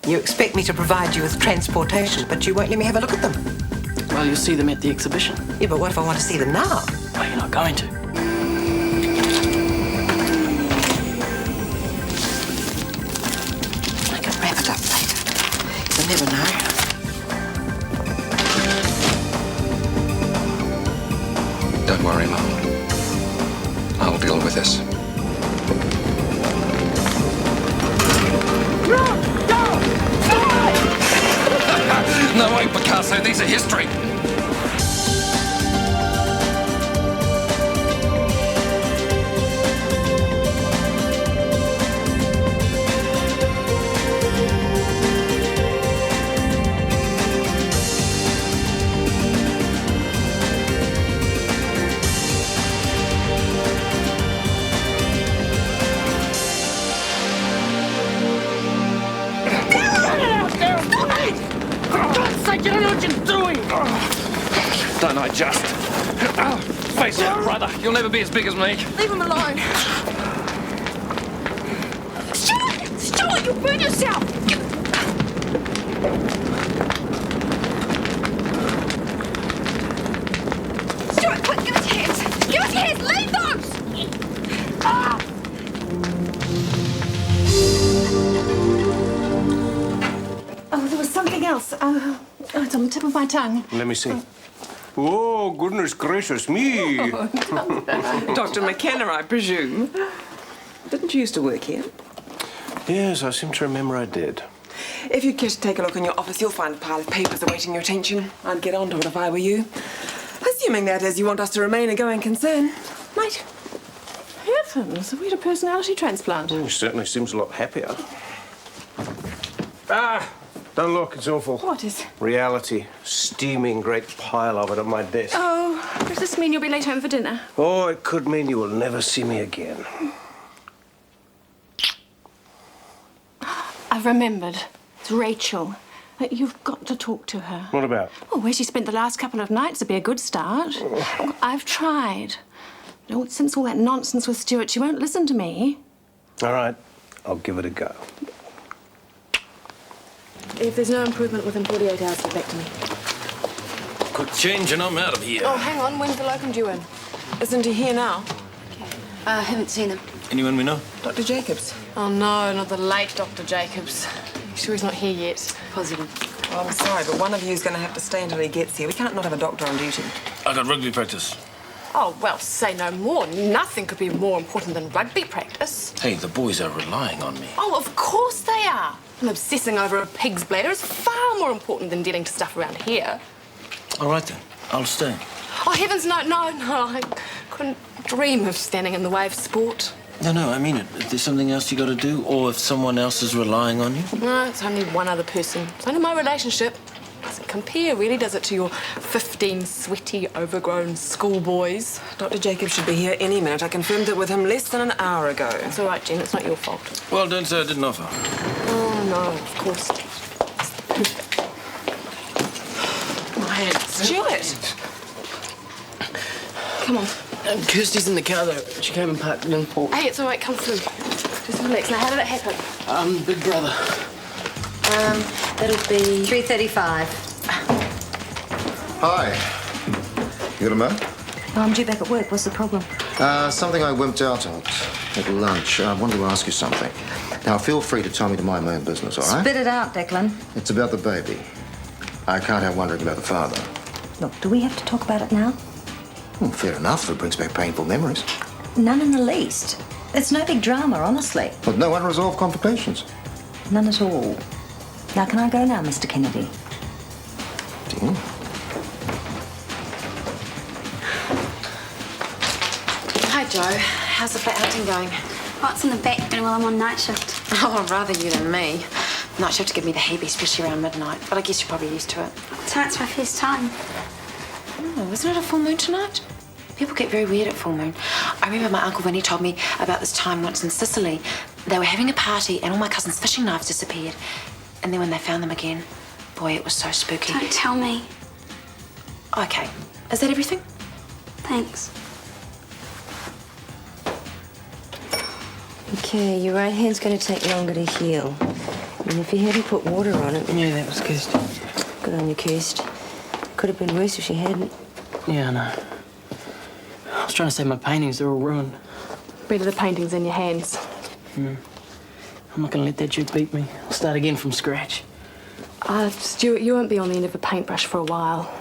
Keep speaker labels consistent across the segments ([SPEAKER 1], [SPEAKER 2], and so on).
[SPEAKER 1] You expect me to provide you with transportation, but you won't let me have a look at them.
[SPEAKER 2] Well, you'll see them at the exhibition.
[SPEAKER 1] Yeah, but what if I want to see them now?
[SPEAKER 2] Well, you're not going to.
[SPEAKER 1] I can wrap it up later. You'll never know.
[SPEAKER 3] Don't worry, Mum. I'll deal with this. No way, Picasso. These are history.
[SPEAKER 2] You don't know what you're doing!
[SPEAKER 3] Don't I just? Face it, brother. You'll never be as big as me.
[SPEAKER 4] Leave him alone. Stuart! Stuart, you'll burn yourself! Stuart, quick, give us your hands! Give us your hands! Leave those! Ah!
[SPEAKER 5] Oh, there was something else. Oh, it's on the tip of my tongue.
[SPEAKER 6] Let me see. Oh, goodness gracious me.
[SPEAKER 1] Dr. McKenna, I presume. Didn't you used to work here?
[SPEAKER 6] Yes, I seem to remember I did.
[SPEAKER 1] If you care to take a look in your office, you'll find a pile of papers awaiting your attention. I'd get onto it if I were you. Assuming, that is, you want us to remain a going concern. Right.
[SPEAKER 5] Heavens, have we had a personality transplant?
[SPEAKER 6] He certainly seems a lot happier. Ah! Don't look, it's awful.
[SPEAKER 5] What is?
[SPEAKER 6] Reality. Steaming great pile of it at my desk.
[SPEAKER 5] Oh, does this mean you'll be late home for dinner?
[SPEAKER 6] Oh, it could mean you will never see me again.
[SPEAKER 5] I've remembered. It's Rachel. You've got to talk to her.
[SPEAKER 6] What about?
[SPEAKER 5] Oh, where she spent the last couple of nights would be a good start. I've tried. No, since all that nonsense with Stuart, she won't listen to me.
[SPEAKER 6] All right, I'll give it a go.
[SPEAKER 5] If there's no improvement within 48 hours, get back to me.
[SPEAKER 3] Quick change and I'm out of here.
[SPEAKER 4] Oh, hang on. When's the locum due in?
[SPEAKER 1] Isn't he here now?
[SPEAKER 4] I haven't seen him.
[SPEAKER 3] Anyone we know?
[SPEAKER 1] Dr. Jacobs.
[SPEAKER 4] Oh, no, not the late Dr. Jacobs. You sure he's not here yet? Positive.
[SPEAKER 1] Oh, I'm sorry, but one of you is going to have to stay until he gets here. We can't not have a doctor on duty.
[SPEAKER 3] I got rugby practice.
[SPEAKER 4] Oh, well, say no more. Nothing could be more important than rugby practice.
[SPEAKER 3] Hey, the boys are relying on me.
[SPEAKER 4] Oh, of course they are. And obsessing over a pig's bladder is far more important than dealing to stuff around here.
[SPEAKER 3] All right, then. I'll stay.
[SPEAKER 4] Oh, heavens, no. I couldn't dream of standing in the way of sport.
[SPEAKER 3] No, I mean it. If there's something else you got to do, or if someone else is relying on you?
[SPEAKER 4] No, it's only one other person. It's only my relationship. Doesn't compare, really, does it, to your 15 sweaty, overgrown schoolboys?
[SPEAKER 1] Dr. Jacobs should be here any minute. I confirmed it with him less than an hour ago.
[SPEAKER 4] It's all right, Jen. It's not your fault.
[SPEAKER 3] Well, don't say I didn't offer.
[SPEAKER 4] Oh, no, of course. My hands.
[SPEAKER 1] Stuart!
[SPEAKER 4] Come on.
[SPEAKER 2] Kirsty's in the car, though. She came and parked in Port.
[SPEAKER 4] Hey, it's all right. Come through. Just relax. Now, how did it happen?
[SPEAKER 2] Big brother.
[SPEAKER 7] That'll be 3:35.
[SPEAKER 8] Hi. You got a moment?
[SPEAKER 7] Oh, I'm due back at work. What's the problem?
[SPEAKER 8] Something I wimped out at lunch. I wanted to ask you something. Now, feel free to tell me to mind my own business, all right?
[SPEAKER 7] Spit it out, Declan.
[SPEAKER 8] It's about the baby. I can't help wondering about the father.
[SPEAKER 7] Look, do we have to talk about it now?
[SPEAKER 8] Well, fair enough if it brings back painful memories.
[SPEAKER 7] None in the least. It's no big drama, honestly.
[SPEAKER 8] But no unresolved complications.
[SPEAKER 7] None at all. Now, can I go now, Mr. Kennedy?
[SPEAKER 8] Dean?
[SPEAKER 4] Hi, Joe. How's the outing going?
[SPEAKER 9] Oh, it's in the back doing while I'm on night shift.
[SPEAKER 4] Oh, rather you than me. Night shift to give me the heebie, especially around midnight. But I guess you're probably used to it.
[SPEAKER 9] Tonight's my first time.
[SPEAKER 4] Oh, isn't it a full moon tonight? People get very weird at full moon. I remember my Uncle Vinny told me about this time once in Sicily. They were having a party and all my cousins' fishing knives disappeared. And then when they found them again, boy, it was so spooky.
[SPEAKER 9] Don't tell me.
[SPEAKER 4] Okay. Is that everything?
[SPEAKER 9] Thanks.
[SPEAKER 7] Okay, your right hand's going to take longer to heal. And if you hadn't put water on it...
[SPEAKER 2] Yeah, that was Kirsty.
[SPEAKER 7] Good on you, Kirst. Could have been worse if she hadn't.
[SPEAKER 2] Yeah, I know. I was trying to save my paintings. They're all ruined.
[SPEAKER 5] Better the paintings in your hands.
[SPEAKER 2] I'm not going to let that dude beat me. I'll start again from scratch.
[SPEAKER 5] Stuart, you won't be on the end of a paintbrush for a while.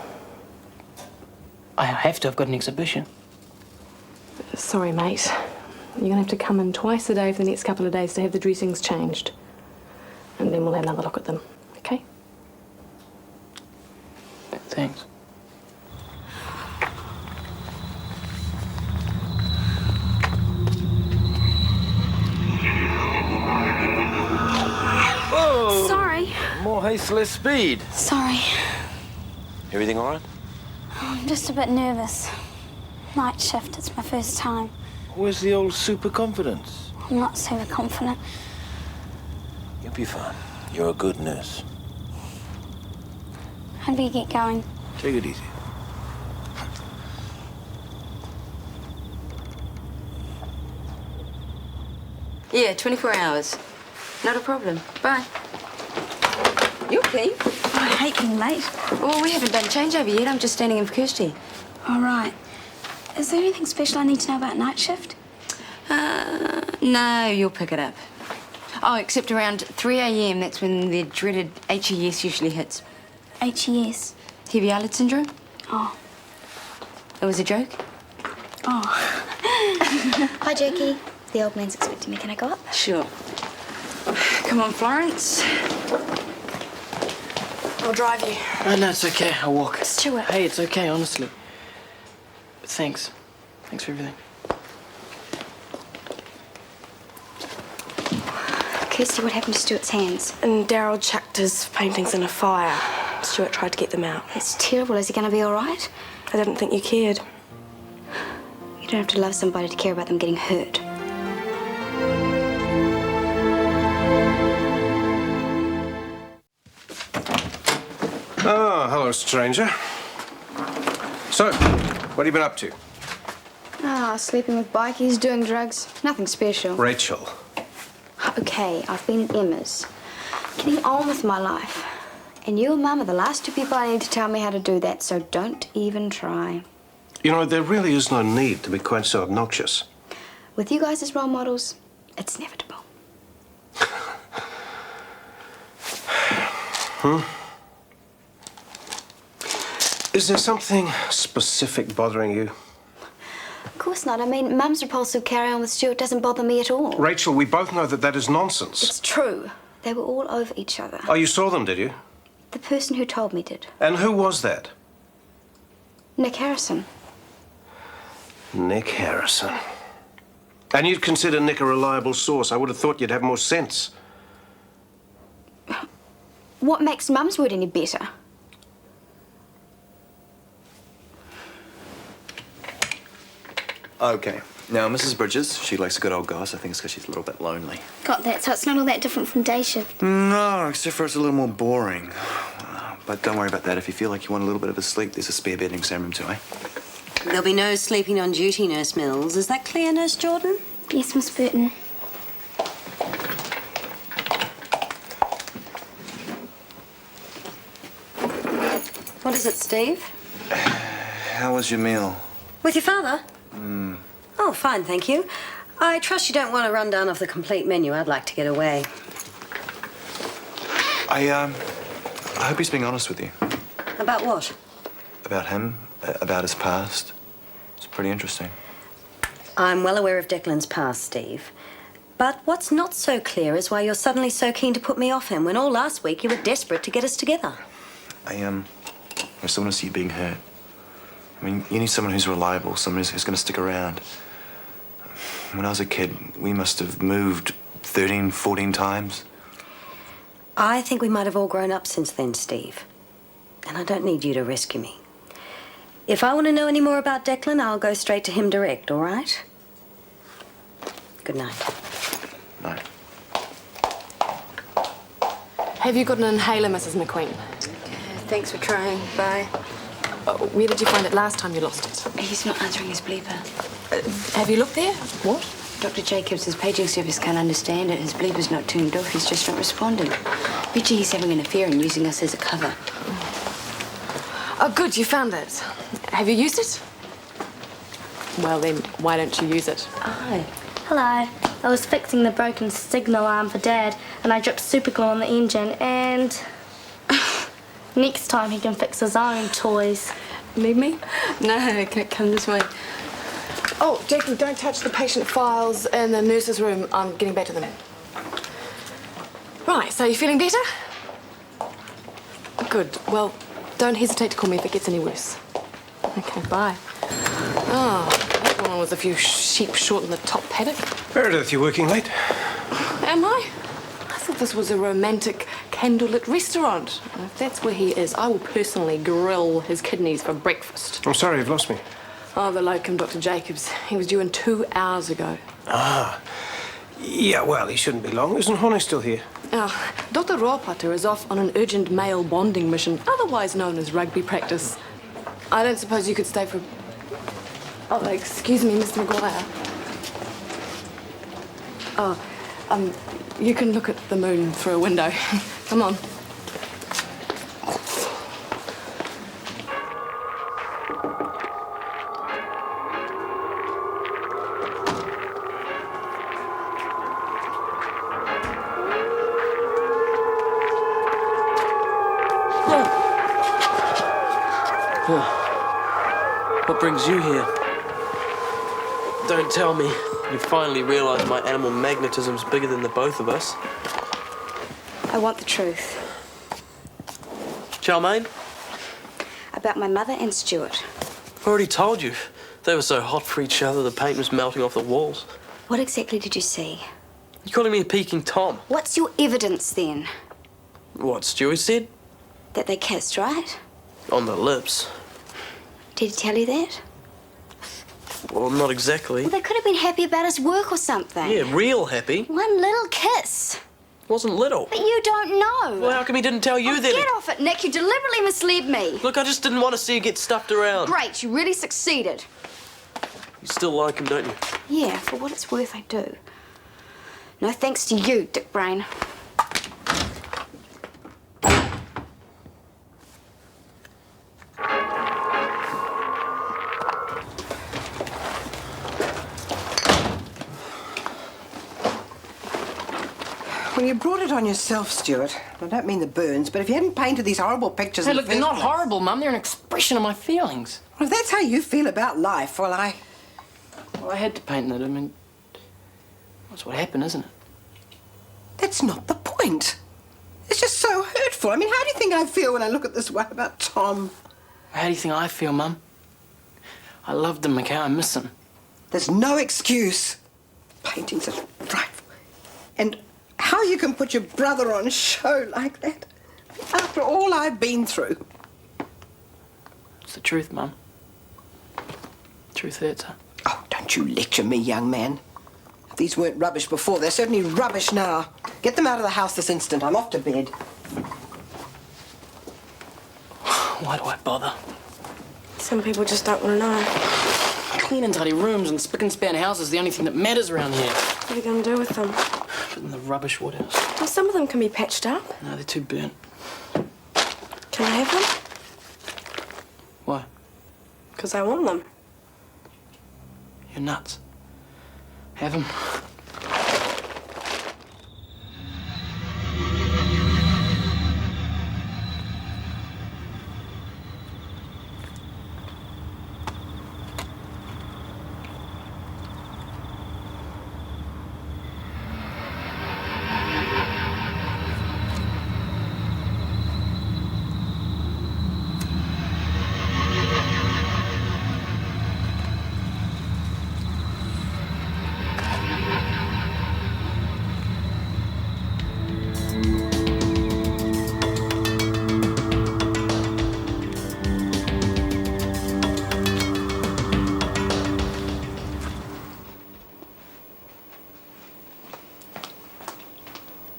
[SPEAKER 2] I have to. I've got an exhibition.
[SPEAKER 5] Sorry, mate. You're going to have to come in twice a day for the next couple of days to have the dressings changed. And then we'll have another look at them, okay?
[SPEAKER 2] Thanks.
[SPEAKER 9] Oh! Sorry.
[SPEAKER 10] More haste, less speed.
[SPEAKER 9] Sorry.
[SPEAKER 10] Everything all right?
[SPEAKER 9] I'm just a bit nervous. Night shift, it's my first time.
[SPEAKER 10] Where's the old super confidence?
[SPEAKER 9] I'm not super confident.
[SPEAKER 10] You'll be fine. You're a good nurse.
[SPEAKER 9] How do we get going?
[SPEAKER 10] Take it easy.
[SPEAKER 7] Yeah, 24 hours. Not a problem. Bye. You okay?
[SPEAKER 9] Oh, I hate being late.
[SPEAKER 7] Well, we haven't done changeover yet. I'm just standing in for Kirsty.
[SPEAKER 9] All right. Is there anything special I need to know about night shift?
[SPEAKER 7] No, you'll pick it up. Oh, except around 3 a.m. That's when the dreaded HES usually hits.
[SPEAKER 9] HES?
[SPEAKER 7] Heavy eyelid syndrome?
[SPEAKER 9] Oh.
[SPEAKER 7] It was a joke?
[SPEAKER 9] Oh.
[SPEAKER 11] Hi, Jackie. The old man's expecting me. Can I go up?
[SPEAKER 7] Sure. Come on, Florence.
[SPEAKER 5] I'll drive you.
[SPEAKER 2] Oh, no, it's okay. I'll walk.
[SPEAKER 11] Stuart.
[SPEAKER 2] Hey, it's okay, honestly. Thanks. Thanks for everything.
[SPEAKER 11] Kirsty, what happened to Stuart's hands?
[SPEAKER 12] And Daryl chucked his paintings in a fire. Stuart tried to get them out.
[SPEAKER 11] It's terrible. Is he going to be all right?
[SPEAKER 12] I didn't think you cared.
[SPEAKER 11] You don't have to love somebody to care about them getting hurt.
[SPEAKER 6] Oh, hello, stranger. So, what have you been up to?
[SPEAKER 11] Sleeping with bikies, doing drugs. Nothing special.
[SPEAKER 6] Rachel.
[SPEAKER 11] Okay, I've been at Emma's. Getting on with my life. And you and Mum are the last two people I need to tell me how to do that, so don't even try.
[SPEAKER 6] You know, there really is no need to be quite so obnoxious.
[SPEAKER 11] With you guys as role models, it's inevitable.
[SPEAKER 6] Is there something specific bothering you?
[SPEAKER 11] Of course not. I mean, Mum's repulsive carry-on with Stuart doesn't bother me at all.
[SPEAKER 6] Rachel, we both know that that is nonsense.
[SPEAKER 11] It's true. They were all over each other.
[SPEAKER 6] Oh, you saw them, did you?
[SPEAKER 11] The person who told me did.
[SPEAKER 6] And who was that?
[SPEAKER 11] Nick Harrison.
[SPEAKER 6] Nick Harrison. And you'd consider Nick a reliable source. I would have thought you'd have more sense.
[SPEAKER 11] What makes Mum's word any better?
[SPEAKER 13] Okay. Now, Mrs. Bridges, she likes a good old goss. I think it's because she's a little bit lonely.
[SPEAKER 9] Got that, so it's not all that different from day shift.
[SPEAKER 13] No, except for it's a little more boring. But don't worry about that. If you feel like you want a little bit of a sleep, there's a spare bed in exam room too, eh?
[SPEAKER 14] There'll be no sleeping on duty, Nurse Mills. Is that clear, Nurse Jordan?
[SPEAKER 9] Yes, Miss Burton.
[SPEAKER 14] What is it, Steve?
[SPEAKER 13] How was your meal?
[SPEAKER 14] With your father? Oh, fine, thank you. I trust you don't want a rundown of the complete menu. I'd like to get away.
[SPEAKER 13] I hope he's being honest with you.
[SPEAKER 14] About what?
[SPEAKER 13] About him, about his past. It's pretty interesting.
[SPEAKER 14] I'm well aware of Declan's past, Steve. But what's not so clear is why you're suddenly so keen to put me off him when all last week you were desperate to get us together.
[SPEAKER 13] I still want to see you being hurt. I mean, you need someone who's reliable, someone who's going to stick around. When I was a kid, we must have moved 13, 14 times.
[SPEAKER 14] I think we might have all grown up since then, Steve. And I don't need you to rescue me. If I want to know any more about Declan, I'll go straight to him direct, all right? Good night.
[SPEAKER 13] Night.
[SPEAKER 5] Have you got an inhaler, Mrs. McQueen?
[SPEAKER 11] Thanks for trying. Bye.
[SPEAKER 5] Where did you find it last time you lost it?
[SPEAKER 11] He's not answering his bleeper.
[SPEAKER 5] Have you looked there?
[SPEAKER 11] What? Dr. Jacobs' paging service can't understand it. His bleeper's not turned off. He's just not responding. Bet you he's having an affair and using us as a cover.
[SPEAKER 5] Oh, good, you found it. Have you used it? Well, then, why don't you use it?
[SPEAKER 11] Oh.
[SPEAKER 15] Hello. I was fixing the broken signal arm for Dad, and I dripped super glue on the engine, and next time he can fix his own toys.
[SPEAKER 5] Need me?
[SPEAKER 11] No, come this way.
[SPEAKER 5] Oh, Jackie, don't touch the patient files in the nurse's room. I'm getting back to them. Right, so you feeling better? Good. Well, don't hesitate to call me if it gets any worse. Okay, bye. Oh, that one was a few sheep short in the top paddock.
[SPEAKER 6] Meredith, you working late?
[SPEAKER 5] Am I? I thought this was a romantic candlelit restaurant. And if that's where he is, I will personally grill his kidneys for breakfast.
[SPEAKER 6] I'm sorry, you've lost me.
[SPEAKER 5] Oh, the locum, Dr. Jacobs. He was due in 2 hours ago.
[SPEAKER 6] Ah. Yeah, well, he shouldn't be long. Isn't Honey still here?
[SPEAKER 5] Oh, Dr. Rawpater is off on an urgent male bonding mission, otherwise known as rugby practice. I don't suppose you could stay for... Oh, excuse me, Mr. Maguire. Oh, you can look at the moon through a window. Come on.
[SPEAKER 2] What brings you here? Don't tell me you finally realised my animal magnetism's bigger than the both of us.
[SPEAKER 11] I want the truth.
[SPEAKER 2] Charmaine?
[SPEAKER 11] About my mother and Stuart.
[SPEAKER 2] I already told you. They were so hot for each other, the paint was melting off the walls.
[SPEAKER 11] What exactly did you see?
[SPEAKER 2] You calling me a peeking Tom?
[SPEAKER 11] What's your evidence, then?
[SPEAKER 2] What Stuart said?
[SPEAKER 11] That they kissed, right?
[SPEAKER 2] On the lips.
[SPEAKER 11] Did he tell you that?
[SPEAKER 2] Well, not exactly.
[SPEAKER 11] Well, they could have been happy about his work or something.
[SPEAKER 2] Yeah, real happy.
[SPEAKER 11] One little kiss.
[SPEAKER 2] Wasn't little.
[SPEAKER 11] But you don't know.
[SPEAKER 2] Well, how come he didn't tell you then?
[SPEAKER 11] Get off it, Nick. You deliberately misled me.
[SPEAKER 2] Look, I just didn't want to see you get stuffed around.
[SPEAKER 11] Great, you really succeeded.
[SPEAKER 2] You still like him, don't you?
[SPEAKER 11] Yeah, for what it's worth, I do. No thanks to you, Dick Brain.
[SPEAKER 16] Well, you brought it on yourself, Stuart. I don't mean the burns, but if you hadn't painted these horrible pictures
[SPEAKER 2] Hey,
[SPEAKER 16] in
[SPEAKER 2] look,
[SPEAKER 16] the
[SPEAKER 2] they're
[SPEAKER 16] first
[SPEAKER 2] not
[SPEAKER 16] place-
[SPEAKER 2] horrible, Mum. They're an expression of my feelings.
[SPEAKER 16] Well, if that's how you feel about life, well, I
[SPEAKER 2] had to paint that. I mean, that's what happened, isn't it?
[SPEAKER 16] That's not the point. It's just so hurtful. I mean, how do you think I feel when I look at this way about Tom?
[SPEAKER 2] How do you think I feel, Mum? I loved him, Mikhail. I miss him.
[SPEAKER 16] There's no excuse. Paintings are frightful. And how you can put your brother on show like that after all I've been through.
[SPEAKER 2] It's the truth, Mum. Truth hurts, huh?
[SPEAKER 16] Oh, don't you lecture me, young man. If these weren't rubbish before, they're certainly rubbish now. Get them out of the house this instant. I'm off to bed.
[SPEAKER 2] Why do I bother?
[SPEAKER 12] Some people just don't want to know.
[SPEAKER 2] Clean and tidy rooms and spick and span houses is the only thing that matters around here.
[SPEAKER 12] What are you going to do with them?
[SPEAKER 2] Put in the rubbish woodhouse.
[SPEAKER 12] Well, some of them can be patched up.
[SPEAKER 2] No, they're too burnt.
[SPEAKER 12] Can I have them?
[SPEAKER 2] Why?
[SPEAKER 12] Because I want them.
[SPEAKER 2] You're nuts. Have them.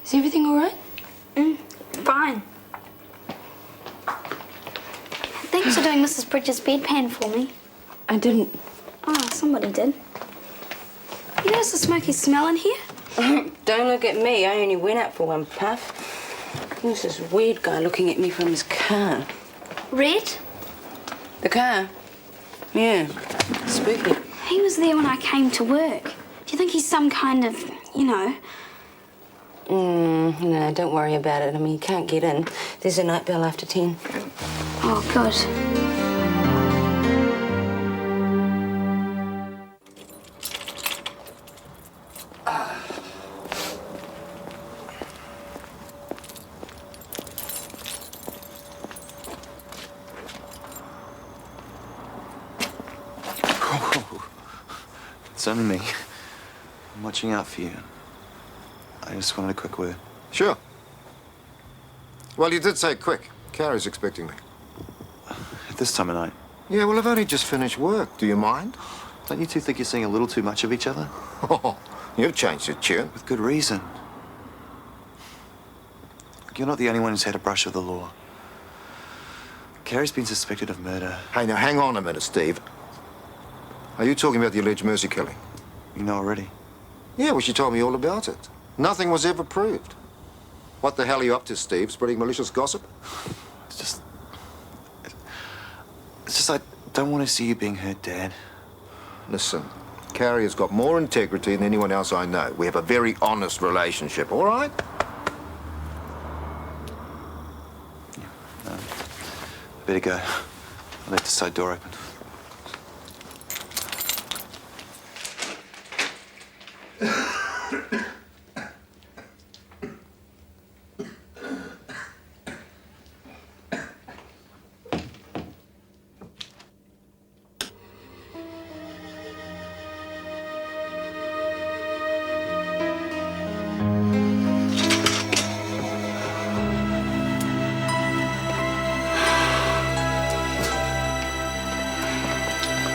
[SPEAKER 11] Is everything all right?
[SPEAKER 9] Fine. Thanks for doing Mrs. Bridges' bedpan for me.
[SPEAKER 11] I didn't.
[SPEAKER 9] Oh, somebody did. You know notice the smoky smell in here?
[SPEAKER 7] Don't look at me. I only went out for one puff. There's this weird guy looking at me from his car.
[SPEAKER 9] Red?
[SPEAKER 7] The car? Yeah. Spooky.
[SPEAKER 9] He was there when I came to work. Do you think he's some kind of, you know...
[SPEAKER 7] No, don't worry about it. I mean, you can't get in. There's a night bell after 10.
[SPEAKER 9] Oh, good.
[SPEAKER 13] It's only me. I'm watching out for you. I just wanted a quick word.
[SPEAKER 8] Sure. Well, you did say quick. Carrie's expecting me.
[SPEAKER 13] At this time of night.
[SPEAKER 8] Yeah, well, I've only just finished work. Do you mind?
[SPEAKER 13] Don't you two think you're seeing a little too much of each other?
[SPEAKER 8] Oh, you've changed your tune.
[SPEAKER 13] With good reason. You're not the only one who's had a brush with the law. Carrie's been suspected of murder.
[SPEAKER 8] Hey, now, hang on a minute, Steve. Are you talking about the alleged Mercy killing?
[SPEAKER 13] You know already?
[SPEAKER 8] Yeah, well, she told me all about it. Nothing was ever proved. What the hell are you up to, Steve? Spreading malicious gossip?
[SPEAKER 13] It's just I don't want to see you being hurt, Dad.
[SPEAKER 8] Listen, Carrie has got more integrity than anyone else I know. We have a very honest relationship, all right?
[SPEAKER 13] No. Better go. I left the side door open.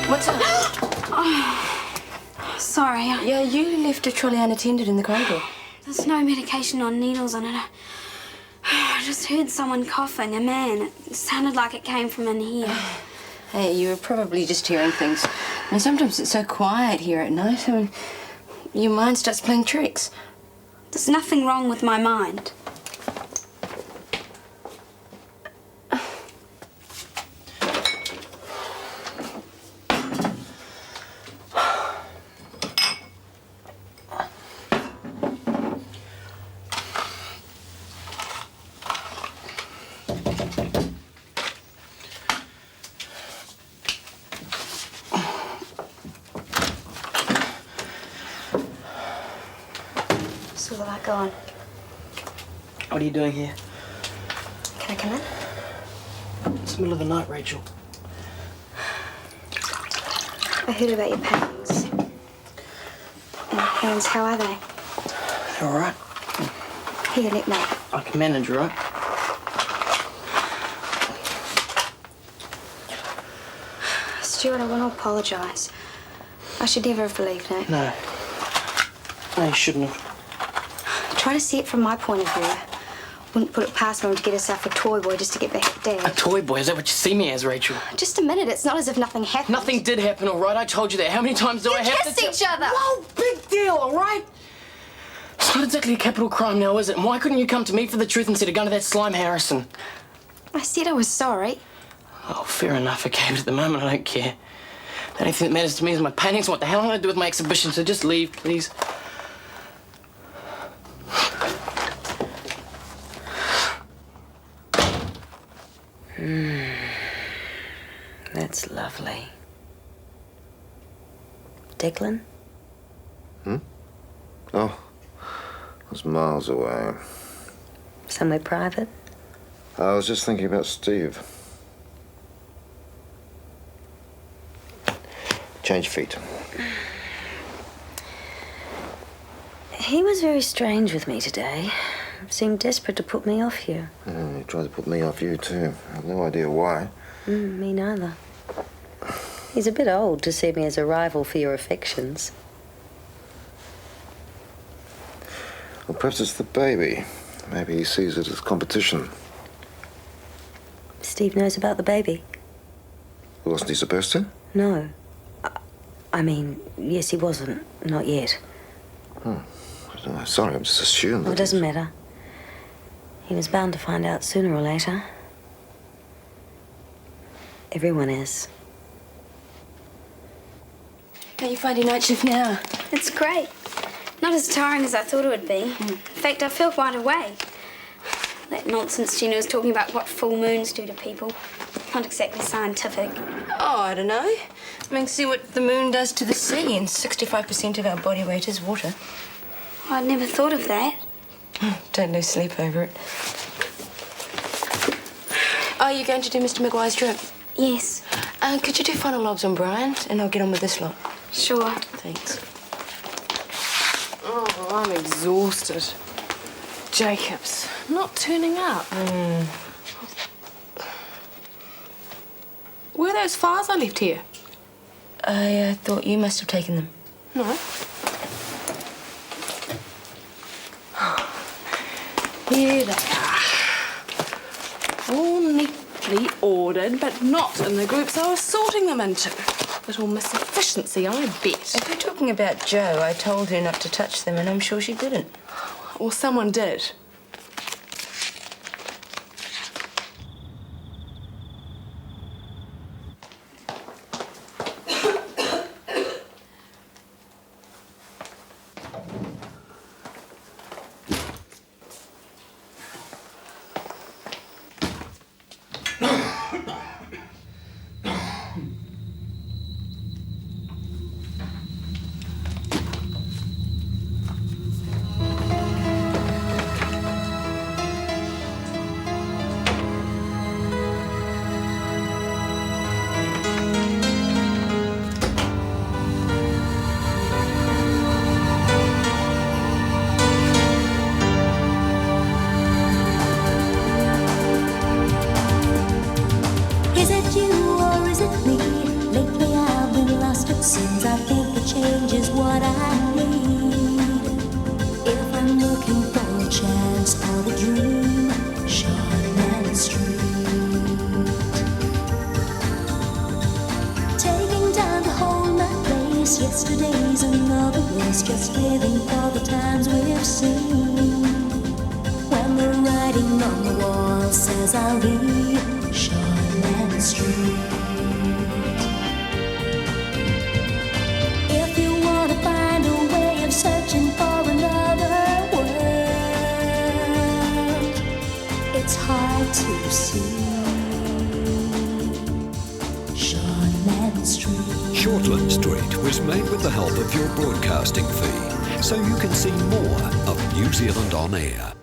[SPEAKER 7] What's up?
[SPEAKER 9] Sorry.
[SPEAKER 7] Yeah, you left a trolley unattended in the corridor.
[SPEAKER 9] There's no medication or needles in it. I just heard someone coughing, a man. It sounded like it came from in here.
[SPEAKER 7] Hey, you were probably just hearing things. I mean, sometimes it's so quiet here at night. I mean, your mind starts playing tricks.
[SPEAKER 9] There's nothing wrong with my mind. So will I go on?
[SPEAKER 2] What are you doing here?
[SPEAKER 9] Can I come in?
[SPEAKER 2] It's the middle of the night, Rachel.
[SPEAKER 9] I heard about your paintings. And your hands, how are they?
[SPEAKER 2] They're all right.
[SPEAKER 9] Here, let me.
[SPEAKER 2] I can manage, right?
[SPEAKER 9] Stuart, I want to apologise. I should never have believed it.
[SPEAKER 2] No. No, you shouldn't have.
[SPEAKER 9] Try to see it from my point of view. Wouldn't put it past him to get herself a toy boy just to get back at Dad.
[SPEAKER 2] A toy boy? Is that what you see me as, Rachel?
[SPEAKER 9] Just a minute. It's not as if nothing happened.
[SPEAKER 2] Nothing did happen, all right? I told you that. How many times do I have to...
[SPEAKER 9] You kissed each other!
[SPEAKER 2] Whoa, big deal, all right? It's not exactly a capital crime now, is it? And why couldn't you come to me for the truth instead of going to that slime Harrison?
[SPEAKER 9] I said I was sorry.
[SPEAKER 2] Oh, fair enough, okay, but at the moment I don't care. The only thing that matters to me is my paintings. What the hell am I going to do with my exhibition? So just leave, please.
[SPEAKER 14] That's lovely. Declan?
[SPEAKER 8] Oh, it was miles away.
[SPEAKER 14] Somewhere private?
[SPEAKER 8] I was just thinking about Steve. Change feet.
[SPEAKER 14] He was very strange with me today. Seemed desperate to put me off you.
[SPEAKER 8] He tried to put me off you, too. I have no idea why.
[SPEAKER 14] Me neither. He's a bit old to see me as a rival for your affections.
[SPEAKER 8] Well, perhaps it's the baby. Maybe he sees it as competition.
[SPEAKER 14] Steve knows about the baby?
[SPEAKER 8] Wasn't he supposed to?
[SPEAKER 14] No. I mean, yes, he wasn't. Not yet.
[SPEAKER 8] Oh, I don't know. Sorry, I'm just assumed.
[SPEAKER 14] Well, it doesn't matter. He was bound to find out sooner or later. Everyone is.
[SPEAKER 7] How you find your night shift now?
[SPEAKER 9] It's great. Not as tiring as I thought it would be. In fact, I feel quite awake. That nonsense Gina was talking about what full moons do to people. Not exactly scientific.
[SPEAKER 7] Oh, I don't know. I mean, see what the moon does to the sea, and 65% of our body weight is water.
[SPEAKER 9] Oh, I'd never thought of that.
[SPEAKER 7] Don't lose sleep over it. Are you going to do Mr. Maguire's drip?
[SPEAKER 9] Yes.
[SPEAKER 7] Could you do final lobs on Brian, and I'll get on with this lot?
[SPEAKER 9] Sure.
[SPEAKER 7] Thanks.
[SPEAKER 5] Oh, I'm exhausted. Jacob's not turning up. Where are those files I left here?
[SPEAKER 7] I thought you must have taken them.
[SPEAKER 5] No. Here they are. All neatly ordered, but not in the groups I was sorting them into. Little misefficiency, I bet.
[SPEAKER 7] If you're talking about Jo, I told her not to touch them, and I'm sure she didn't.
[SPEAKER 5] Well, someone did.
[SPEAKER 17] Is it you or is it me? Lately I've been lost, it seems. I think the change is what I need. If I'm looking for a chance or a dream, Shortland Street. Taking time to hold my place. Yesterday's another race, just living for the times we've seen. When the writing on the wall says I'll be Shortland Street. If you want to find a way of searching for another world, it's hard to see. Shortland Street.
[SPEAKER 18] Shortland Street was made with the help of your broadcasting fee, so you can see more of New Zealand On Air.